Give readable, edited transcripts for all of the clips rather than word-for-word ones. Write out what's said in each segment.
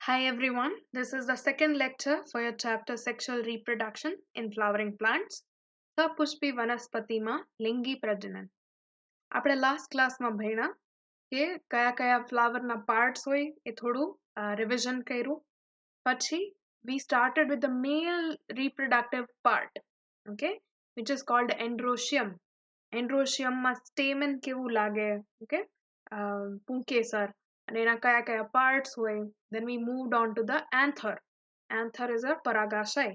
Hi everyone, this is the second lecture for your chapter Sexual Reproduction in Flowering Plants. સપુષ્પી વનસ્પતિમાં લિંગી પ્રજનન. આપણે last ક્લાસમાં ભણ્યા કે કયા કયા ફ્લાવરના પાર્ટ્સ હોય એ થોડું રિવિઝન કર્યું. પછી we started with the male reproductive part, okay, which is called androecium. Androeciumમાં stamen કેવું લાગે, okay, પુંકેસર અને એના કયા કયા પાર્ટ્સ હોય. Then we moved on to the anther. Anther is a પરાગાશય.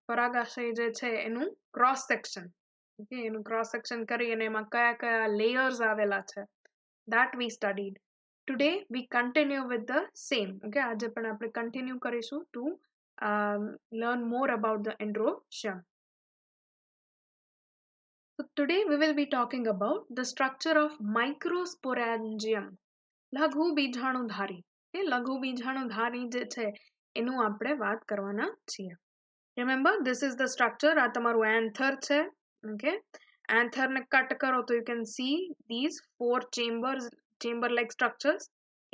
પરાગાશય જે છે એનું ક્રોસ સેક્શન, okay, એનું ક્રોસ સેક્શન કરી અને એમાં કયા કયા લેયર્સ આવેલા છે, that we studied. Today we continue with the same, okay, આજે પણ આપણે continue કરીશું to learn more about the androecium. So today we will be talking about the structure of microsporangium. લઘુ બીજાણુધારી. લઘુ બીજાણુધારી જે છે એનું આપણે વાત કરવાના છીએ. Remember, this is the structure. આ તમારું anther છે, okay. Anther ને કટ કરો તો you can see these four chamber like structures.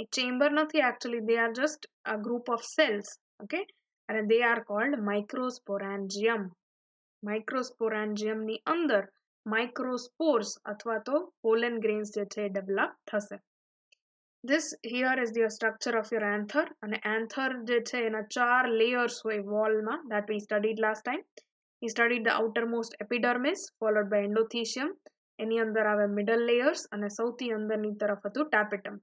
A chamber નથી, actually they are just a group of cells, okay, and they are called microsporangium. Microsporangium ની અંદર microspores અથવા તો pollen grains જે છે develop થશે. This here is the structure of your anther, and anther જે છે એના 4 layers હોય wall માં, that we studied last time. We studied the outermost epidermis followed by endothecium. એની અંદર આવે middle layers અને સૌથી અંદરની તરફ હતું tapetum.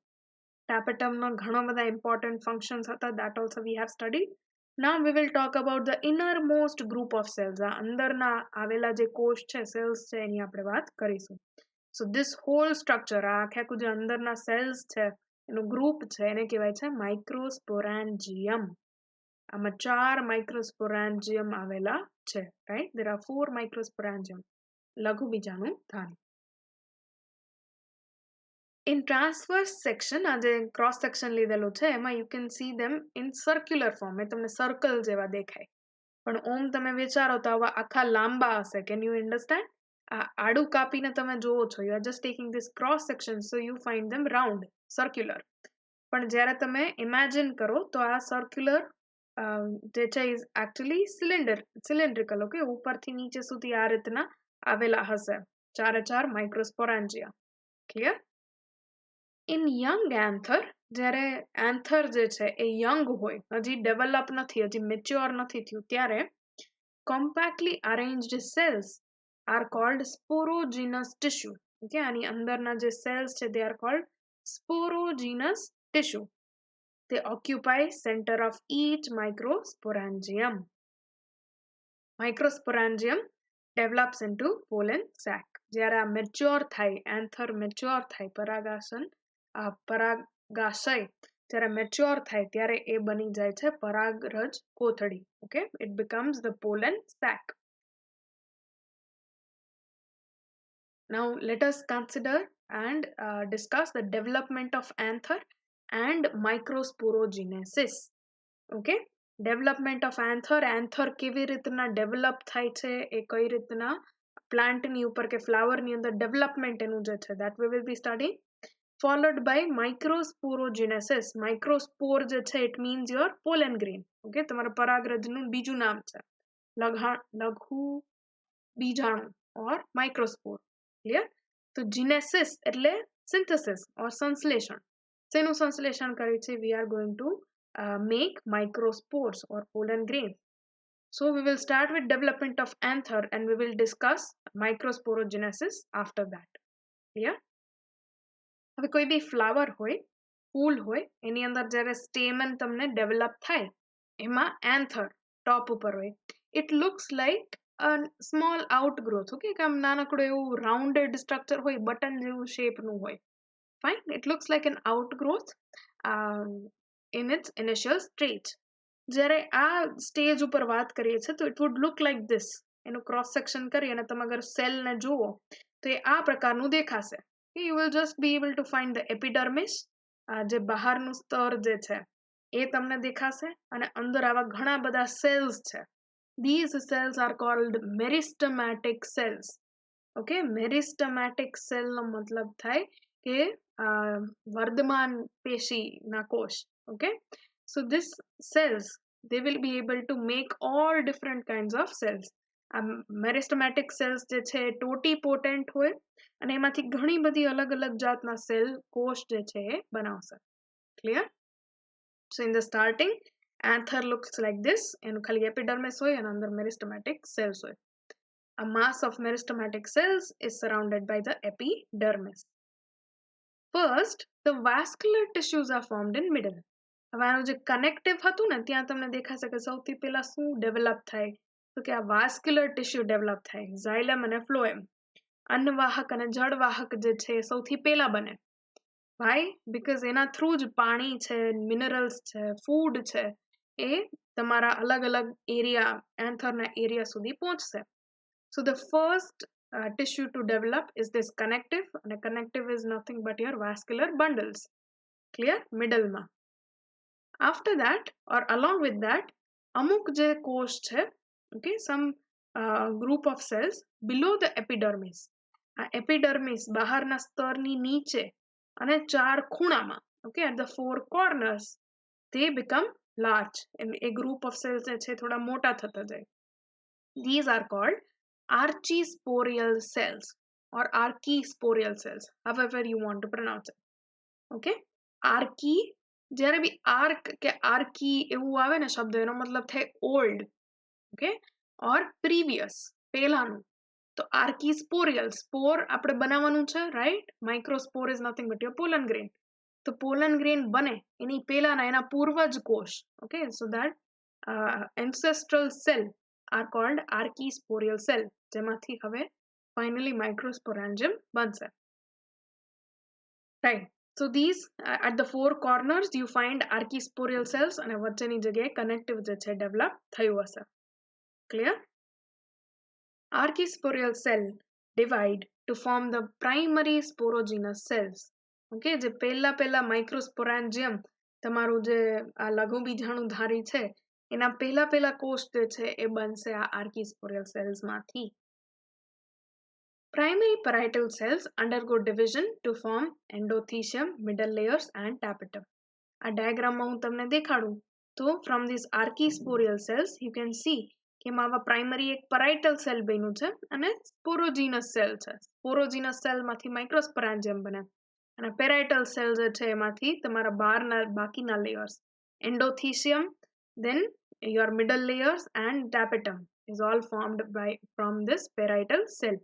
Tapetum નો ઘણો બધા important functions હતા, that also we have studied. Now we will talk about the innermost group of cells. આ અંદરના આવેલા જે કોષ છે, cells છે, એની આપણે વાત કરીશું. So this whole structure, આ આખું જે અંદરના cells છે એનું ગ્રુપ છે એને કહેવાય છે microsporangium. આમાં 4 microsporangium આવેલા છે, right? There are 4 microsporangium. લઘુ બીજાણુધારી. In transverse section, આ જે cross section લીધેલું છે એમાં you can see them in circular form. એ તમને circle જેવા દેખાય. પણ ઓમ તમે વિચારો તો આવા આખા લાંબા હશે. Can you understand? આડું કાપીને તમે જોવો છો. You are just taking this cross section, so you find them round, circular. પણ જ્યારે તમે imagine કરો તો આ circular જે છે is actually cylindrical, okay, ઉપરથી નીચે સુધી આ રીતના આવેલા હશે. 4 microsporangia. Clear? In young anther, જ્યારે anther જે છે એ young હોય, હજી develop નથી, હજી mature નથી થયું, ત્યારે compactly arranged cells are called sporogenous tissue. Okay, આની અંદરના જે cells છે they are called sporogenous tissue. They occupy center of each microsporangium. Microsporangium develops into pollen sac. જ્યારે આ mature થાય, anther mature થાય, પરાગાશય જ્યારે mature થાય ત્યારે એ બની જાય છે પરાગરજ કોથળી. Okay, it becomes the pollen sac. Now let us consider and discuss the development of anther and microsporogenesis. Okay, development of anther કેવી રીતના develop થાય છે, એ કઈ રીતના plant ની ઉપર કે flower ની અંદર development એનું જે છે, that we will be studying. Followed by microsporogenesis. Microspore જે છે it means your pollen grain. Okay, તમારા પરાગરજનું બીજું નામ છે લઘુ બીજાણુ or microspore. Clear? તો genesis એટલે synthesis or સંશ્લેષણ. શેનું સંશ્લેષણ કરે છે? We are going to make microspores or pollen grains. So we will start with development of anther and we will discuss microsporogenesis after that. Clear? હવે કોઈ બી flower હોય, ફૂલ હોય, એની અંદર જ્યારે સ્ટેમન તમને ડેવલપ થાય એમાં anther ટોપ ઉપર હોય. It looks like a small outgrowth, okay, કે આમ નાનકડું એવું rounded structure હોય, બટન જેવું શેપનું હોય. Fine, it looks like an outgrowth in its initial stage. જ્યારે આ સ્ટેજ ઉપર વાત કરીએ છીએ તો it would look like this. એનું cross section કરી અને તમે અગર સેલ ને જુઓ તો એ આ પ્રકારનું દેખાશે. You will just be able to find the epidermis, જે બહારનું સ્તર જે છે એ તમને દેખાશે અને અંદર આવા ઘણા બધા cells છે. These cells are called meristematic cells. Okay, meristematic cell નો મતલબ થાય કે વર્ધમાન પેશીના કોષ. Okay, so this cells, they will be able to make all different kinds of cells. Meristematic cells જે છે એ ટોટીપોટેન્ટ હોય અને એમાંથી ઘણી બધી અલગ અલગ જાતના સેલ કોષ જે છે એ બનાવશે. Clear? So in the starting, anther looks like this. એનું ખાલી એપિડર્મિસ હોય અને અંદર મેરિસ્ટમેટિક સેલ્સ હોય. A mass of meristematic cells is surrounded by the epidermis. First, the vascular tissues are formed in middle. હવે આનું જે કનેક્ટિવ હતું ને ત્યાં તમને દેખાશે કે સૌથી પહેલા શું ડેવલપ થાય તો કે આ વાસ્ક્યુલર ટિશ્યુ ડેવલપ થાય, ઝાયલમ અને ફ્લોએમ. અન્નવાહક અને જળવાહક જે છે એ સૌથી પહેલા બને. Why? Because એના થ્રુ જ પાણી છે, મિનરલ્સ છે, ફૂડ છે એ તમારા અલગ અલગ એરિયા, એન્થરના એરિયા સુધી પહોંચશે. So the first tissue to develop is this connective, and a connective is nothing but your vascular bundles. Clear? Middle ma. After that, or along with that, amuk je kosh che, okay, some group of cells below the epidermis. Epidermis બહારના સ્તરની નીચે અને ચાર ખૂણામાં, okay, at the four corners, they become large. And a group of cells છે થોડા મોટા થતા જાય. These are called archisporial cells or archisporial cells, however you want to pronounce it. Okay, archi, જ્યારે બી arc કે archi એવું આવે ને શબ્દ એનો મતલબ થાય old, okay, or previous, પહેલાનું. તો archisporial, spore આપણે બનાવવાનું છે, right? Microspore is nothing but your pollen grain. તો pollen grain બને એની પહેલાના એના પૂર્વજ કોષ, okay, so that ancestral cell are called archisporial cell, જેમાંથી હવે finally microsporangium બનશે. Right, so these at the four corners you find archisporial cells અને વચ્ચેની જગ્યાએ connective જે છે develop થયું હશે. Clear? Archisporial cell divide to form the primary sporogenous cells. Okay, જે પહેલા microsporangium તમારું જે આ લઘુ બીજાણુધારી છે એના પહેલા કોષ જે છે એ બનશે આ archisporial cells માંથી. Primary parietal cells undergo division to form endothecium, middle layers and tapetum. આ diagram હું તમને દેખાડું તો from these archisporial cells you can see કે એમાં આવા પ્રાઇમરી એક parietal cell બન્યું છે અને સ્પોરોજીનસ સેલ છે. સ્પોરોજીનસ સેલ માંથી માઇક્રોસ્પોરાન્જિયમ બને અને પેરાઇટલ સેલ જે છે એમાંથી તમારા બહારના બાકીના layers, endothecium, then your middle layers and tapetum is all formed from this parietal cell.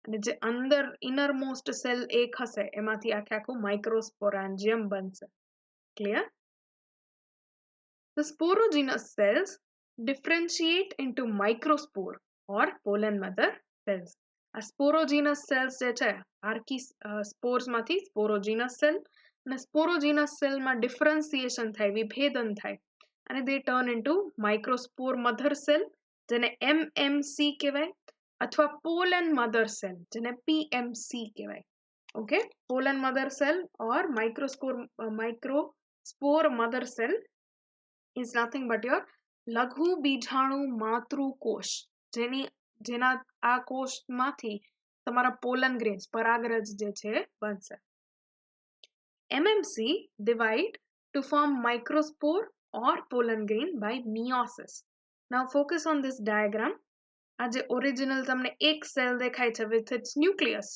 અને જે અંદર innermost cell એક હશે એમાંથી આખું માઇક્રોસ્પોરાન્જિયમ બનશે. Clear? The sporogenous cells differentiate into microspore or pollen mother cells. આ sporogenous cells જે છે spores માંથી sporogenous cell અને sporogenous cell માં differentiation થાય, વિભેદન થાય અને they turn into microspore mother cell જેને MMC કહેવાય અથવા pollen mother cell જેને PMC કહેવાય. Okay, pollen mother cell or microspore mother cell is nothing but your લઘુ બીજાણુ માતૃકોષ, જેના આ કોષમાંથી તમારા પોલન ગ્રેન્સ, પરાગરજ જે છે બનશે. MMC divide to form microspore or pollen grain by meiosis. Now focus on this diagram. આ જે original તમને એક સેલ દેખાય છે with its nucleus,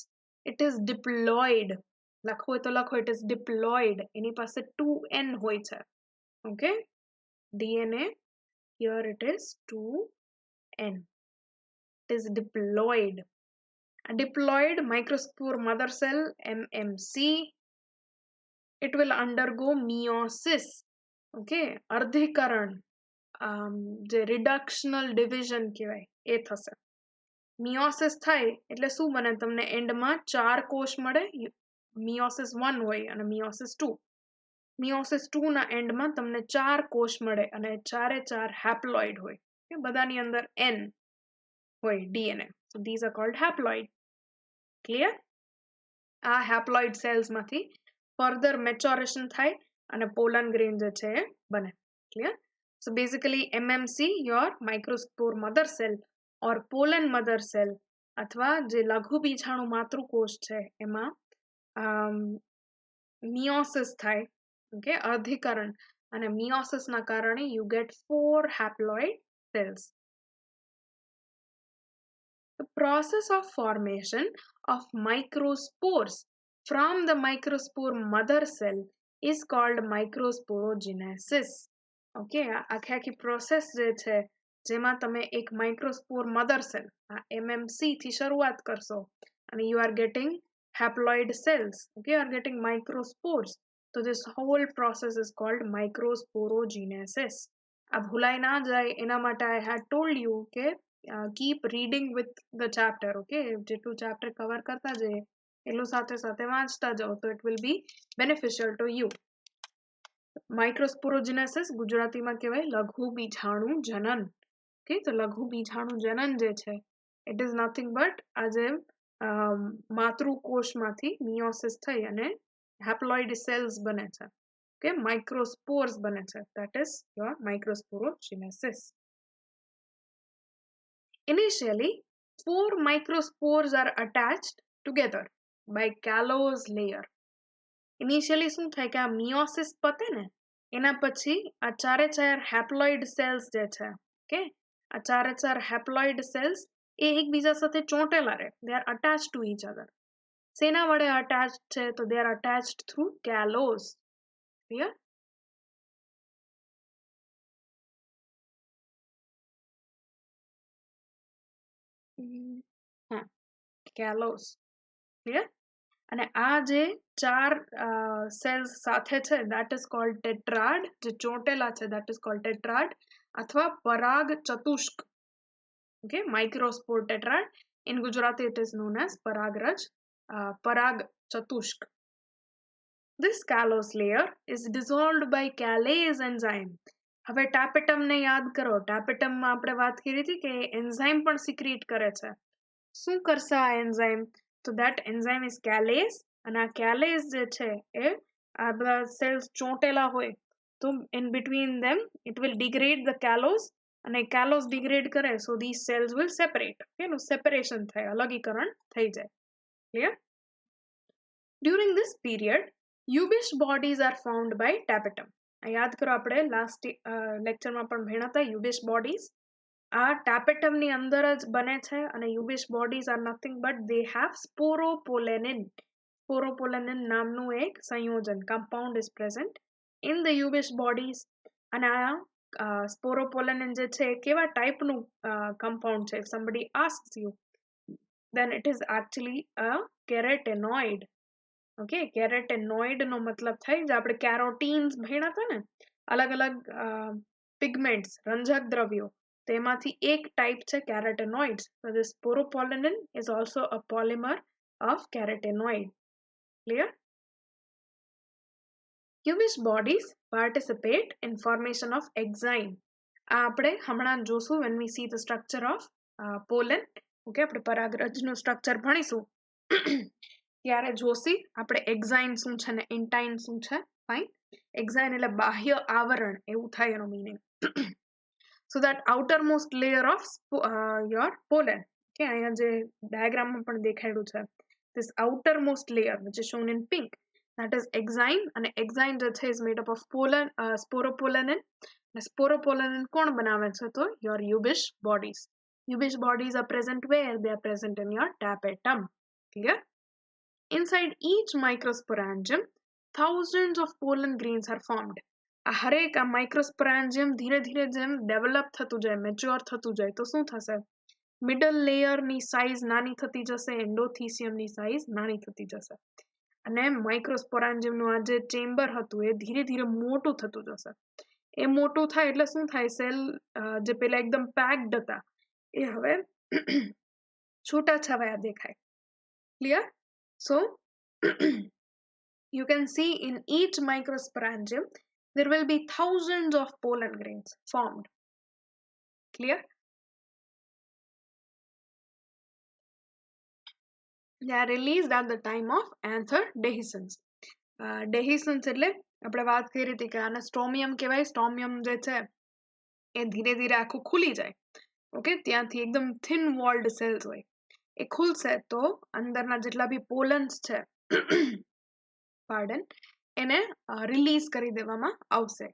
it is diploid. લખવું હોય તો લખો, it is diploid. એની પાસે 2N હોય છે. Okay, DNA, here it is 2N. It is diploid. A diploid microspore mother cell, MMC, it will undergo meiosis. Okay, અર્ધીકરણ, જે reductional division કહેવાય એ થશે. meiosis થાય એટલે શું બને, તમને એન્ડમાં 4 કોષ મળે. meiosis 1 હોય અને meiosis 2. meiosis 2 ના એન્ડમાં તમને 4 કોષ મળે અને 4 હેપ્લોઇડ હોય. બધાની અંદર N હોય DNA. So these are called haploid. Clear? આ haploid cells માંથી further maturation થાય અને pollen grain જે છે બને. Clear? So basically MMC, your microspore mother cell or pollen mother cell અથવા જે લઘુ બીજાણુ માતૃકોષ છે એમાં મિયોસિસ થાય, ઓકે, અર્ધીકરણ, અને મિયોસિસ ના કારણે you get 4 haploid cells. The process of formation of microspores from the microspore mother cell is called microsporogenesis. Okay, આખી આખી પ્રોસેસ જે છે જેમાં તમે એક માઇક્રોસ્પોર મધર સેલ MMC થી શરૂઆત કરશો અને you are getting haploid cells, okay, you are getting microspores, so this whole process is called microsporogenesis. આ ભૂલાઈ ના જાય એના માટે I had told you કે keep reading with the chapter, okay, જેટલું chapter cover કરતા જઈએ એટલું સાથે સાથે વાંચતા જાઓ તો it will be beneficial to you. માઇક્રોસ્પોરોજેનેસિસ ગુજરાતીમાં કહેવાય લઘુ બીજાણુ જનન. ઓકે, તો લઘુ બીજાણુ જનન જે છે ઇટ ઇઝ નથિંગ બટ આજે માતૃકોષમાંથી મિયોસિસ થઈ અને હેપ્લોઇડ સેલ્સ બને છે, ઓકે, માઇક્રોસ્પોર્સ બને છે, that is your microsporogenesis. Initially 4 microspores are attached together by callose layer. Initially શું થાય કે આ મિયોસિસ પતે ને એના પછી આ ચારે ચાર હેપ્લોઇડ સેલ્સ જે છે, ઓકે, આ ચારે ચાર હેપ્લોઇડ સેલ્સ એ એકબીજા સાથે ચોંટેલા રહે, they are attached to each other. શેના વડે અટેચ્ડ છે તો they are attached through callose. Clear? હા, કેલોઝ. ક્લિયર? અને આ જે ચાર સેલ્સ સાથે છે that is called tetrad, જે ચોંટેલા છે that is called tetrad અથવા પરાગ ચતુષ્ક. Okay, microspore tetrad, in Gujarati it is known as paragraj, parag chatushk. This callose layer is dissolved by callase enzyme. હવે ટાપેટમ ને યાદ કરો, ટાપેટમ માં આપણે વાત કરી હતી કે એન્ઝાઇમ પણ સિક્રીટ કરે છે. શું કરશે આ એન્ઝાઇમ? તો that enzyme is callase, અને આ callase જે છે એ આ બધા સેલ્સ ચોંટેલા હોય તો in between them it will degrade the callose, અને callose degrade કરે so these cells will separate. એનું separation થાય, અલગીકરણ થઈ જાય. Clear? During this period Yubish bodies are formed by tapetum. યાદ કરો આપણે લાસ્ટ લેક્ચરમાં પણ ભણ્યા હતા Yubish bodies. આ tapetum ની અંદર જ બને છે અને Yubish bodies are nothing but they have sporopollenin. Sporopollenin નામનું એક સંયોજન compound is present in the Yubish bodies. અને આ sporopollenin જે છે કેવા ટાઈપનું compound છે? If somebody asks you, then it is actually a carotenoid. Okay, carotenoid નો મતલબ થાય જે આપણે કેરોટીન્સ ભણ્યા હતા ને, અલગ અલગ પિગમેન્ટ્સ, રંજક દ્રવ્યો, તેમાંથી એક ટાઈપ છે કેરેટેનોઇડ્સ. So this sporopollenin is also a polymer of carotenoid. Clear? Yubish bodies participate in formation of enzyme. આ આપણે હમણાં જોશું when we see the structure of pollen. Okay, આપણે પરાગરજનું સ્ટ્રક્ચર ભણીશું ત્યારે જોશી આપણે એક્ઝાઇન શું છે ને ઇન્ટાઇન શું છે. ફાઇન, એક્ઝાઇન એટલે બાહ્ય આવરણ એવું થાય એનો meaning. So that outermost layer of your pollen, કે અહીંયા જે ડાયાગ્રામમાં પણ દેખાડ્યું છે, this outer most layer which is shown in pink, that is exine, અને exine જે છે is made up of pollen, sporopollenin. અને sporopollenin કોણ બનાવે છે તો your Yubish bodies. Yubish bodies are present where? They are present in your tapetum. Clear? Inside each microsporangium, thousands of pollen grains are formed. આ હરેક આ માઇક્રોસ્પોરાન્જિયમ ધીરે ધીરે જેમ ડેવલપ થતું જાય, મેચ્યોર થતું જાય તો શું થશે? મિડલ લેયરની સાઇઝ નાની થતી જશે, એન્ડોથીસિયમની સાઇઝ નાની થતી જશે, અને માઇક્રોસ્પોરાન્જિયમનું આ જે ચેમ્બર હતું એ ધીરે ધીરે મોટું થતું જશે. એ મોટું થાય એટલે શું થાય? સેલ જે પેલા એકદમ પેક્ડ હતા એ હવે છૂટા છવાયા દેખાય. Clear? So you can see in each microsporangium there will be thousands of pollen grains formed. Clear? They are released at the time of anther dehiscence. Dehiscence એટલે આપણે વાત કરી હતી કે આને સ્ટોમિયમ કહેવાય. સ્ટોમિયમ જે છે એ ધીરે ધીરે આખું ખુલી જાય. ઓકે, ત્યાંથી એકદમ થિન વોલ્ડ સેલ્સ હોય, એ ખુલશે તો અંદરના જેટલા બી પોલન્સ છે પાર્ડન એને રિલીઝ કરી દેવામાં આવશે.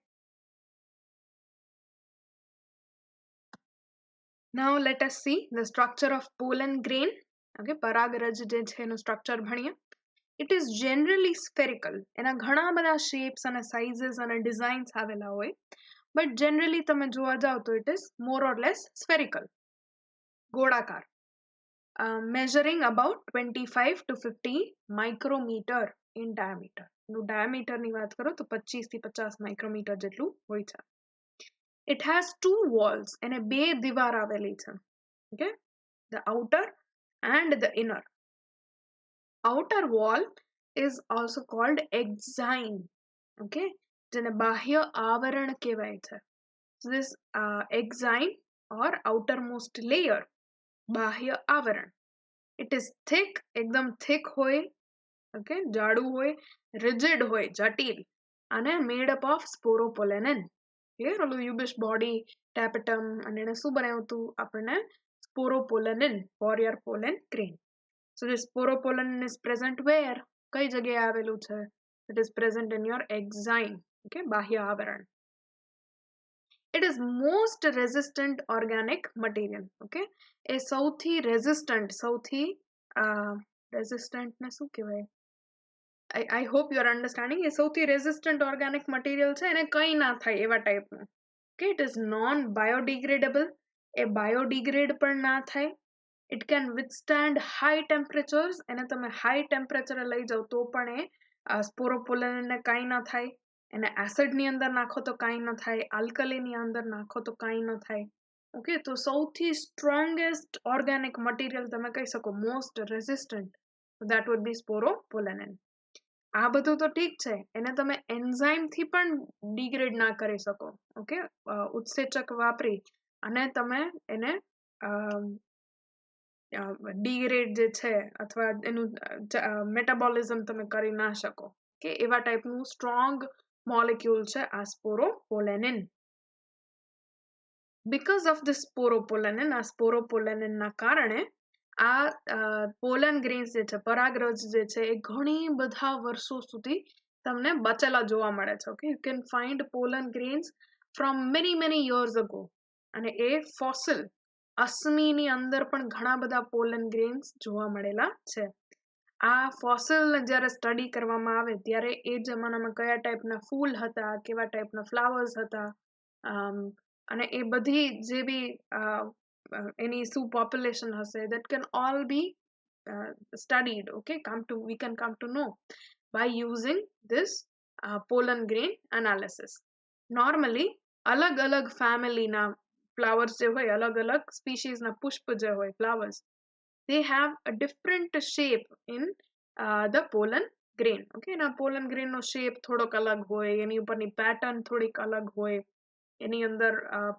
Now let us see the structure of pollen grain. Okay, પરાગરજ જે છે એનું સ્ટ્રક્ચર ભણીએ. It is generally spherical. એના ઘણા બધા shapes અને sizes અને designs આવેલા હોય, but generally તમે જોવા જાવ તો it is more or less spherical, ગોળાકાર. Measuring about 25 to 50 micrometer in diameter. નું diameter ની વાત કરો તો 25 થી 50 micrometer જેટલું હોય છે. It has two walls અને બે દીવાર આવેલી છે. Okay, the outer and the inner. Outer wall is also called exine. Okay, જેને બાહ્ય આવરણ કહેવાય છે. So this exine or outermost layer, બાહ્ય આવરણ, it is thick, એકદમ thick હોય, okay, જાડું હોય, rigid હોય, જટિલ, અને made up of sporopollenin. Clear? ઓલું યુબિશ બોડી ટેપેટમ અને એને શું બનાવ્યું હતું આપણને? Sporopollenin for your pollen grain. So this sporopollenin is present where? કઈ જગ્યાએ આવેલું છે? It is present in your exine. Okay, બાહ્ય આવરણ. It is most resistant organic material. Okay, એ સૌથી resistant, સૌથી resistant ને શું કહેવાય? I hope you are understanding. એ સૌથી resistant organic material છે, એને કંઈ ના થાય એવા ટાઈપનું. Okay, it is non biodegradable. A biodegrade પણ ના થાય. It can withstand high temperatures. એને તમે high temperature લઈ જાઓ તો પણ એ સ્પોરોપોલેનિન ને કાંઈ ના થાય. એને એસિડ ની અંદર નાખો તો કાંઈ ન થાય, આલ્કલી ની અંદર નાખો તો કાંઈ ન થાય. ઓકે, તો સૌથી સ્ટ્રોંગેસ્ટ ઓર્ગેનિક મટીરિયલ તમે કહી શકો, most resistant, that would be sporopollenin. આ બધું તો ઠીક છે, એને તમે એન્ઝાઇમ થી પણ ડિગ્રેડ ના કરી શકો. ઓકે, ઉત્સેચક વાપરી અને તમે એને ડિગ્રેડ જે છે અથવા એનું મેટાબોલિઝમ તમે કરી ના શકો. કે એવા ટાઈપનું સ્ટ્રોંગ મોલેક્યુલ છે આ સ્પોરોપોલેનિન. Because of this sporopollenin, આ સ્પોરોપોલેનિન ના કારણે આ પોલન ગ્રેન્સ જે છે, પરાગરજ જે છે, એ ઘણી બધા વર્ષો સુધી તમને બચેલા જોવા મળે છે. Okay, you can find pollen grains from many years ago. અને એ ફોસિલ અસમીની અંદર પણ ઘણા બધા પોલન ગ્રેન્સ જોવા મળેલા છે. આ ફોસિલ જ્યારે સ્ટડી કરવામાં આવે ત્યારે એ જમાનામાં કયા ટાઈપના ફૂલ હતા, કેવા ટાઈપના ફ્લાવર્સ હતા, અને એ બધી જે બી any શું population હશે, that can all be studied. Okay, we can come to know by using this pollen grain analysis. Normally અલગ અલગ family ના flowers જે હોય, અલગ અલગ species ના પુષ્પ જે હોય, flowers, they have a different shape in the pollen grain. Okay, ના pollen grain નો shape થોડોક અલગ હોય, એની ઉપરની pattern થોડીક અલગ હોય, એની અંદર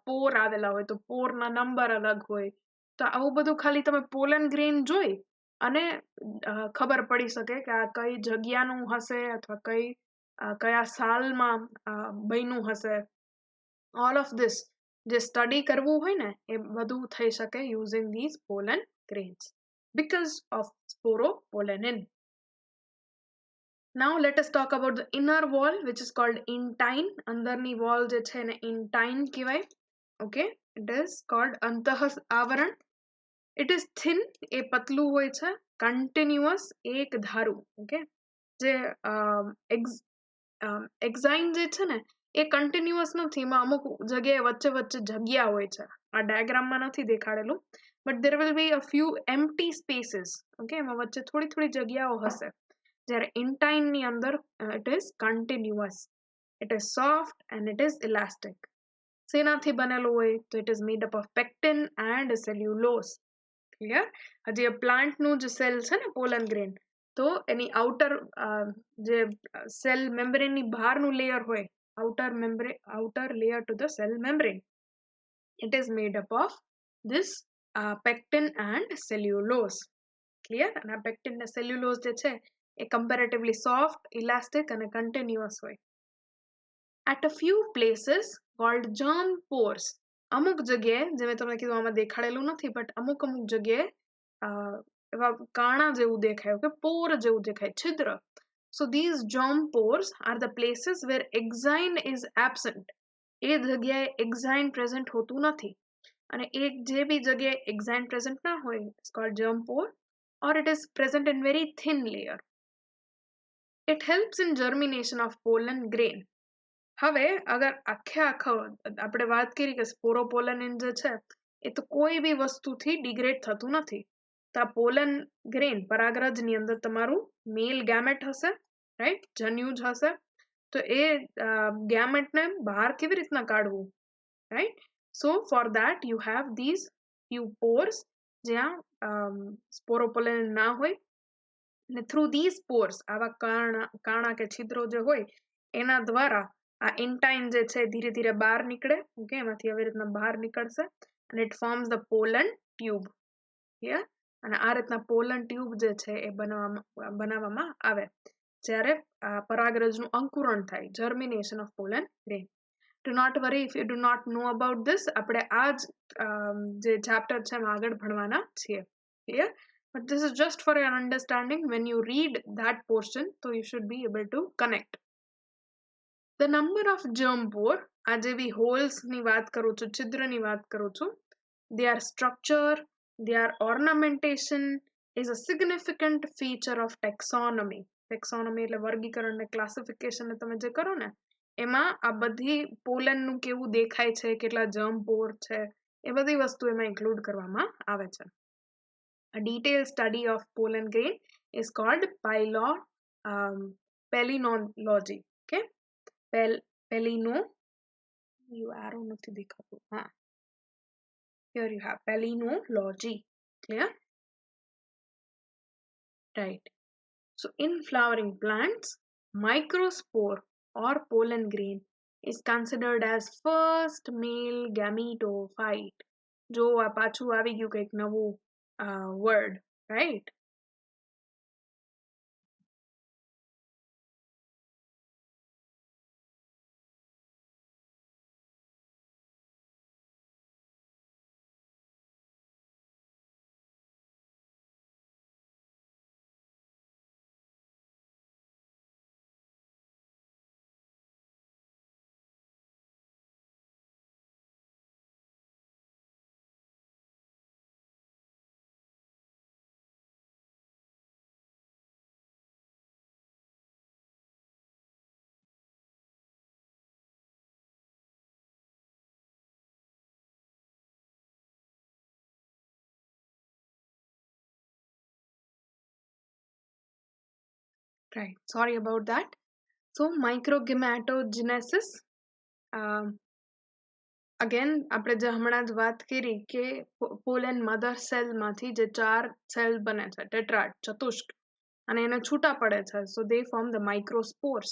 પોર આવેલા હોય તો પોરના નંબર અલગ હોય. તો આવું બધું ખાલી તમે પોલન ગ્રેન જોઈ અને ખબર પડી શકે કે આ કઈ જગ્યાનું હશે અથવા કયા સાલમાં બન્યું હશે. All of this જે સ્ટડી કરવું હોય ને એ બધું થઈ શકે using these pollen grains because of sporopollenin. Now let us talk about the inner wall, which is called intine. અંદરની wall જે છે એને intine કહેવાય. Okay, it is called અંતઃ આવરણ. It is thin, એ પતલું હોય છે, continuous, એક ધારું. Okay, જે exine જે છે ને એ continuous નથી, એમાં અમુક જગ્યાએ વચ્ચે વચ્ચે જગ્યા હોય છે. આ ડાયાગ્રામમાં નથી દેખાડેલું, but there will be a few empty spaces. Okay, એમાં વચ્ચે થોડી થોડી જગ્યાઓ હશે. જ્યારે intine ની અંદર it is continuous, it is soft and it is elastic. શેનાથી બનેલું હોય તો it is made up of pectin and cellulose. Clear? હજી એ પ્લાન્ટનું જે સેલ છે ને પોલન ગ્રેન, તો એની આઉટર જે સેલ મેમ્બ્રેનની બહારનું લેયર હોય, outer layer to the cell membrane, it is made up of this pectin and cellulose. Clear? અને આ pectin અને cellulose જે છે એ comparatively soft, elastic and continuous હોય. At a few places called germ pores, અમુક જગ્યાએ, જે મેં તમને કીધું આમાં દેખાડેલું નથી, but અમુક જગ્યાએ એવા કાણા જેવું દેખાય, કે પોર જેવું દેખાય, છિદ્ર, So these germ pores are the places where exine is absent. એ જગ્યાએ exine present હોતું નથી. અને એક જે બી જગ્યાએ exine present ના હોય, it's called germ pore, or it is present in very thin layer. It helps in germination of pollen grain. હવે અગર આખે આખો આપણે વાત કરી કે સ્પોરોપોલન જે છે એ તો કોઈ બી વસ્તુથી ડિગ્રેડ થતું નથી. તો આ પોલન ગ્રેન પરાગરજની અંદર તમારું મેલ ગેમેટ હશે, રાઈટ, જન્યુજ હશે. તો એ ગેમેટને બહાર કેવી રીતના કાઢવું, right? So for that you have these few pores જ્યાં સ્પોરોપોલન ના હોય, અને થ્રુ ધીઝ પોર્સ આવા કાણા કે છિદ્રો જે હોય એના દ્વારા આ એન્ટાઇન જે છે ધીરે ધીરે બહાર નીકળે. ઓકે, એમાંથી આવી રીતના બહાર નીકળશે અને it forms the pollen tube. Clear? અને આ રીતના પોલન ટ્યુબ જે છે એ બનાવવામાં આવે જ્યારે પરાગરજનું અંકુરણ થાય, germination of pollen grain. Do not worry if you do not know about this. આપણે આ જે ચેપ્ટર છે એમાં આગળ ભણવાના છીએ. Clear? But this is just for your understanding. When you read that portion, so you should be able to connect. The number of germ pore, આ જે બી holes ની વાત કરું છું, છિદ્રની વાત કરું છું, their structure, their ornamentation is a significant feature of taxonomy. Taxonomy એટલે વર્ગીકરણ ને ક્લાસિફિકેશન તમે જે કરો ને એમાં આ બધી પોલનનું કેવું દેખાય છે, કેટલા જર્મ પોર છે, એ બધી વસ્તુ એમાં ઇન્ક્લુડ કરવામાં આવે છે. A detailed study of pollen grain is called palynology. Okay, નથી દેખાતું. હા, here you have palynology. Clear? Right. So in flowering plants, microspore or pollen grain is considered as first male gametophyte. જો આ પાછું આવી ગયું કંઈક નવું word, right? Right, sorry about that. So microgametogenesis, again આપણે જે હમણાં જ વાત કરી કે પોલન મધર સેલમાંથી જે 4 સેલ બને છે, ટેટ્રાડ, ચતુષ્ક, અને એને છૂટા પડે છે, સો દે ફોર્મ ધ માઇક્રોસ્પોર્સ.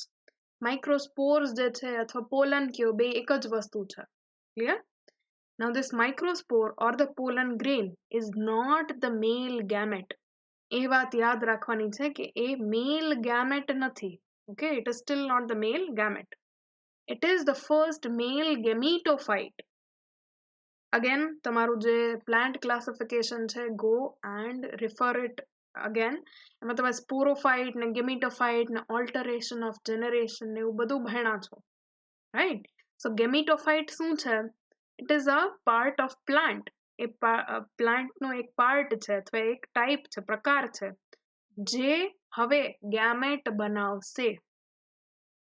માઇક્રોસ્પોર્સ જે છે અથવા પોલન કયો, બે એક જ વસ્તુ છે. Clear? Now this microspore or the pollen grain is not the male gamete. એ વાત યાદ રાખવાની છે કે એ મેલ ગેમેટ નથી. Okay, it is still not the male gamete. It is the first male gametophyte. Again, તમારું જે plant classification છે, go and refer it again. એમાં તમે sporophyte ને gametophyte ને alteration of generation ને એવું બધું ભણ્યા છો, right? So gametophyte શું છે? It is a part of plant. એ પ્લાન્ટનો એક પાર્ટ છે અથવા એક ટાઈપ છે, પ્રકાર છે, જે હવે ગેમેટ બનાવશે.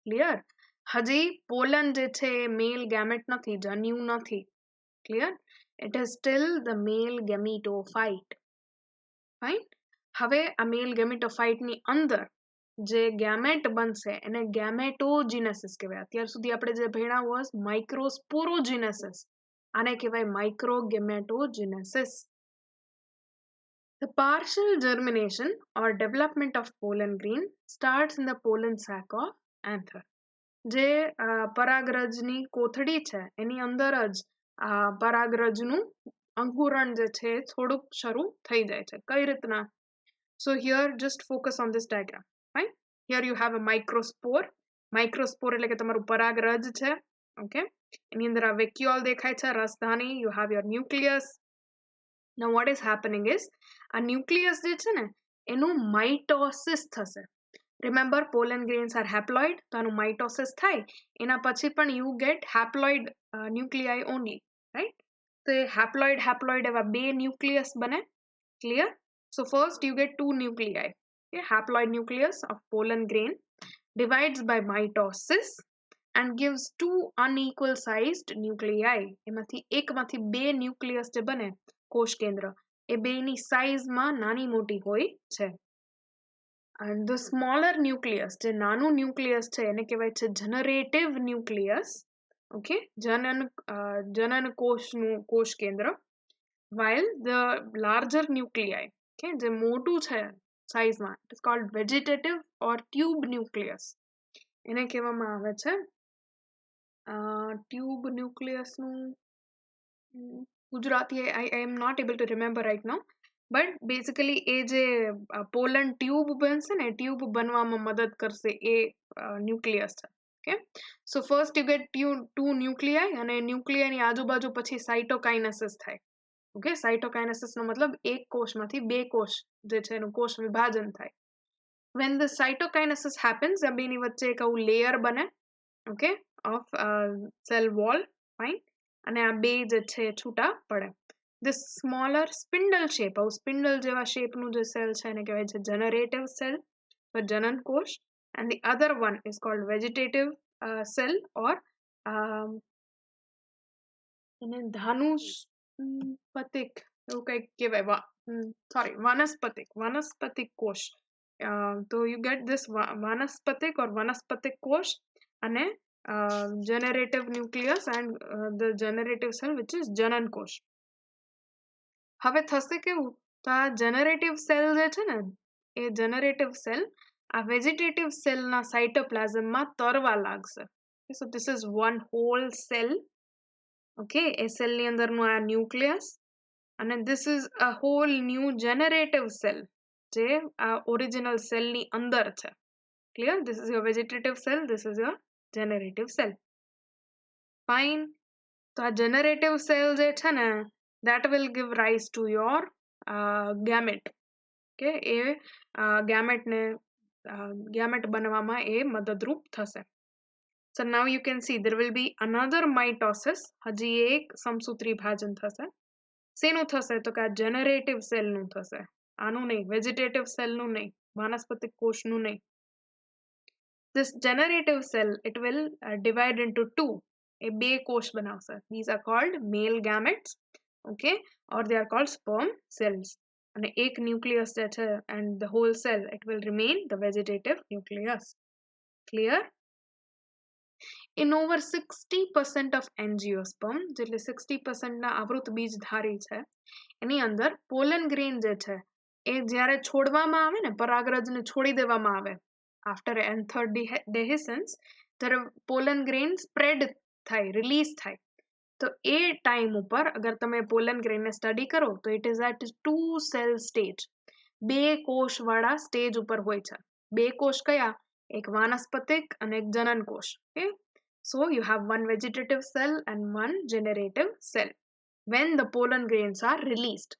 ક્લિયર? હજી પોલન જે છે એ મેલ ગેમેટ નથી, જન્યુ નથી. Clear? It is still the male gametophyte. Fine? હવે આ મેલ ગેમેટોફાઇટની અંદર જે ગેમેટ બનશે એને ગેમેટોજીનેસિસ કહેવાય. અત્યાર સુધી આપણે જે ભણ્યા was માઇક્રોસ્પોરોજીનેસિસ, આને કહેવાય microgametogenesis. The partial germination or development of pollen grain starts in the pollen sac of anther. જે પરાગરજની કોથળી છે એની અંદર જ પરાગરજનું અંકુરણ જે છે થોડુંક શરૂ થઈ જાય છે. કઈ રીતના? So here just focus on this diagram. Fine? Here you have a microspore. Microspore એટલે કે તમારું પરાગરજ છે. Okay? એની અંદર આ vacuole દેખાય છે, રસધાની. You have your nucleus. Now what is happening is આ ન્યુક્લિયસ જે છે ને એનું માઇટોસિસ થશે. Remember, pollen grains are haploid, તો આનું mitosis થાય એના પછી પણ you get haploid nuclei only, right? તો haploid એવા બે nucleus બને. Clear? So first you get two nuclei. Okay? Haploid nucleus of pollen grain divides by mitosis and gives two unequal sized nuclei. એમાંથી એકમાંથી બે ન્યુક્લિયસ જે બને કોષ કેન્દ્ર એ બેની સાઇઝમાં નાની મોટી હોય છે. And the smaller nucleus, જે નાનું ન્યુક્લિયસ છે એને કહેવાય છે જનરેટિવ ન્યુક્લિયસ. ઓકે, જનન કોષનું કોષ કેન્દ્ર. While the larger nuclei, okay, જે મોટું છે સાઇઝમાં, it is called vegetative or tube nucleus. એને કહેવામાં આવે છે ટ્યુબ ન્યુક્લિયસનું Gujarati I am not able to remember right now. But basically એ જે પોલન ટ્યુબ બનશે ને ટ્યુબ બનવામાં મદદ કરશે એ ન્યુક્લિયસ છે. Okay, so first you get two nuclei અને ન્યુક્લિયાની આજુબાજુ પછી સાઇટોકાઇનેસિસ થાય. ઓકે, સાઇટોકાઇનેસિસનો મતલબ એક કોષમાંથી બે કોષ જે છે એનું કોષ વિભાજન થાય. when the cytokinesis happens આ બેની વચ્ચે એક આવું લેયર બને, okay, of cell wall, fine, અને આ બે જે છે છૂટા પડે. this smaller spindle shape, આવું સ્પિન્ડલ જેવા શેપનું જે સેલ છે એને કહેવાય છે જનરેટિવ સેલ, જનન કોષ, and the other one is called vegetative cell or એને ધાનુષપતિક એવું કંઈક કહેવાય, સોરી વનસ્પતિક કોષ. તો you get this વાનસ્પતિક or વનસ્પતિક કોષ અને generative nucleus and the generative cell which is જનન કોષ. હવે થશે કેવું, તો આ જનરેટિવ સેલ જે છે ને એ જનરેટિવ સેલ આ વેજીટેટિવ સેલના સાઇટોપ્લાઝમમાં તરવા લાગશે. So this is one whole cell. Okay, એ સેલની અંદરનું આ ન્યુક્લિયસ અને this is a whole new generative cell જે આ ઓરિજિનલ સેલની અંદર છે. Clear? This is your vegetative cell, this is your generative cell. Fine. તો આ જનરેટિવ સેલ જે છે ને that will give rise to your gamete. Okay, A gamete બનવામાં એ મદદરૂપ થશે. So now you can see there will be another mitosis. હજી એક સમસૂત્રી ભાજન થશે. શેનું થશે? તો કે આ જનરેટિવ સેલનું થશે, આનું નહીં, વેજીટેટિવ સેલનું નહીં, વાનસ્પતિક કોષનું નહીં. This generative cell, it will divide into two. એ બે કોષ બનાવશે. These are called male gametes. Okay, or they are called sperm cells. અને એક ન્યુક્લિયસ જે છે and the whole cell, it will remain the vegetative nucleus. Clear? In over 60% of angiosperm, જેટલે 60% ના આવૃત બીજધારી છે એની અંદર પોલન ગ્રેન જે છે એ જ્યારે છોડવામાં આવે ને, પરાગરજને છોડી દેવામાં આવે after anther dehiscence, ત્યારે પોલન ગ્રેન સ્પ્રેડ થાય, રિલીઝ થાય. તો એ ટાઈમ ઉપર અગર તમે પોલન ગ્રેનને સ્ટડી કરો તો it is at 2 cell stage, બે કોષ વાળા સ્ટેજ ઉપર હોય છે. બે કોષ કયા? એક વાનસ્પતિક અને એક જનન કોષ. Okay, so you have one vegetative cell and one generative cell when the pollen grains are released.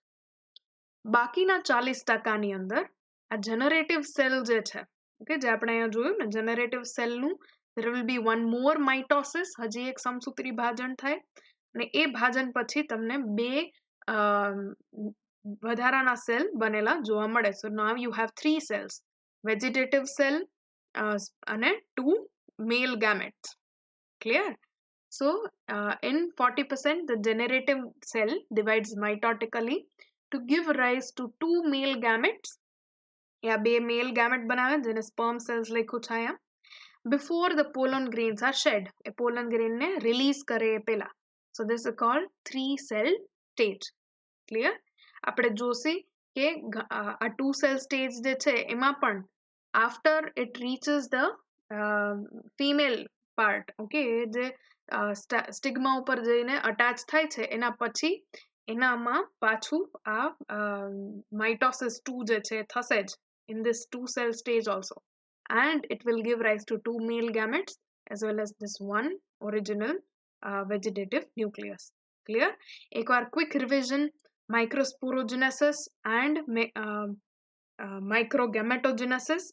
બાકીના 40% અંદર આ જનરેટિવ સેલ જે છે, ઓકે, જે આપણે અહીંયા જોયું ને જનરેટિવ સેલનું, there will be one more mitosis, હજી એક સમસૂત્રી ભાજન થાય અને એ ભાજન પછી તમને બે વધારાના સેલ બનેલા જોવા મળે. So now you have 3 cells, vegetative cell અને 2 male gametes. Clear? So in 40% the generative cell divides mitotically to give rise to 2 male gametes. या બે male gamete બનાવે જેને sperm cells લખ્યું છે અહીંયા. Before the pollen grains are shed, A pollen grain ને release કરે એ પહેલા. So this is called 3 cell stage. Clear? આપણે જોશી કે આ 2 cell stage જે છે એમાં પણ after it reaches the female part, okay, જે સ્ટિગ્મા ઉપર જઈને અટેચ થાય છે એના પછી એનામાં પાછું આ mitosis 2 જે છે થશે જ in this 2 cell stage also, and it will give rise to 2 male gametes as well as this one original vegetative nucleus. Clear? એકવાર quick revision, microsporogenesis and microgametogenesis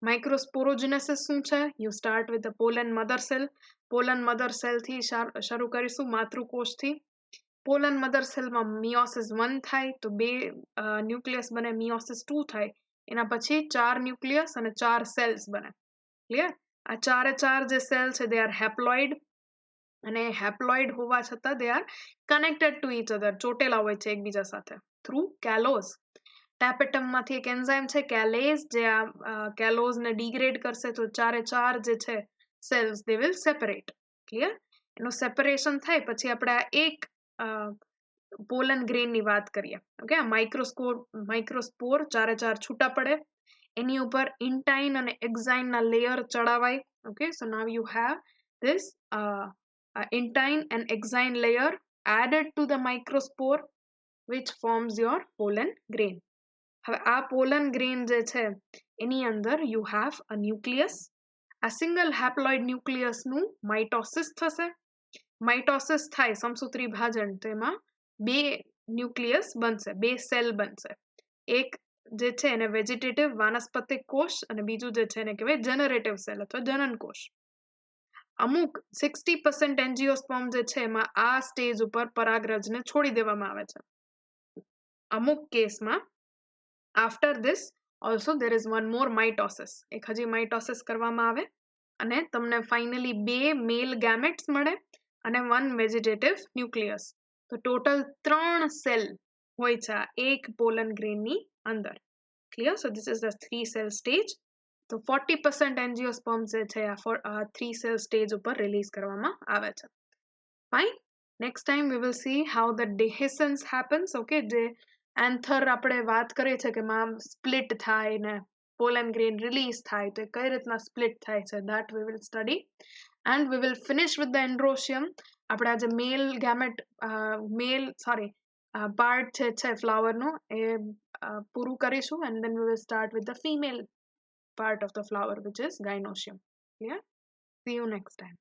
માઇક્રોસ્પોરોજિનેસિસ શું છે? You start with the pollen mother cell. Pollen mother cell થી શરૂ કરીશું, માતૃકોષથી. Pollen mother સેલમાં miosis 1 થાય તો 2 nucleus બને, મિયોસિસ 2 થાય એના પછી 4 ન્યુક્લિયસ અને 4 સેલ્સ બને. ક્લિયર? આ ચારે ચાર જે સેલ છે દે આર હેપ્લોઇડ, અને હેપ્લોઇડ હોવા છતાં they are connected to each other, ચોટેલા હોય છે એકબીજા સાથે થ્રુ કેલોઝ. ટેપેટમમાંથી એક એન્ઝાઇમ છે કેલેઝ, જે આ કેલોઝને ડિગ્રેડ કરશે તો ચારે ચાર જે છે cells they will separate. Clear? એનું સેપરેશન થાય પછી આપણે આ એક પોલન ગ્રેનની વાત કરીએ. ઓકે, માઇક્રોસ્પોર ચારે ચાર છૂટા પડે, એની ઉપર ઇન્ટાઇન અને એક્ઝાઇનના લેયર ચડાવાય. Okay, so now you have this intine and exine layer added to the microspore which forms your pollen grain. હવે આ પોલન ગ્રેન જે છે એની અંદર યુ હેવ અ ન્યુક્લિયસ. આ સિંગલ હેપ્લોઇડ ન્યુક્લિયસનું માઇટોસિસ થશે. માઇટોસિસ થાય સમસૂત્રી ભાજન, તો એમાં 2 ન્યુક્લિયસ બનશે, 2 સેલ બનશે. એક જે છે એને વેજીટેટિવ વાનસ્પતિક કોષ, અને બીજું જે છે એને કહેવાય જનરેટિવ સેલ અથવા જનન કોષ. અમુક 60% એન્જિયોસ્પર્મ જે છે એમાં આ સ્ટેજ ઉપર પરાગરજને છોડી દેવામાં આવે છે. અમુક કેસમાં after this also there is one more mitosis, એક હજી માઇટોસિસ કરવામાં આવે અને તમને ફાઇનલી 2 મેલ ગેમેટ્સ મળે અને 1 વેજીટેટિવ ન્યુક્લિયસ. તો ટોટલ 3 સેલ હોય છે આ એક પોલન ગ્રેનની અંદર. Clear? So this is the 3 cell stage. તો 40% એન્જિયોસ્પર્મ જે છે આ 3 સેલ સ્ટેજ ઉપર રિલીઝ કરવામાં આવે છે. Fine. Next time we will see how the dehiscence happens. Okay, જે એન્થર આપણે વાત કરીએ છીએ કે માં સ્પ્લિટ થાય ને પોલન ગ્રેન રિલીઝ થાય, તો કઈ રીતના સ્પ્લિટ થાય છે, that we will study. And we will finish with the androecium. આપણે આજે પાર્ટ છે ફ્લાવરનું એ પૂરું કરીશું, and then we will start with the female part of the flower which is gynoecium. Yeah, see you next time.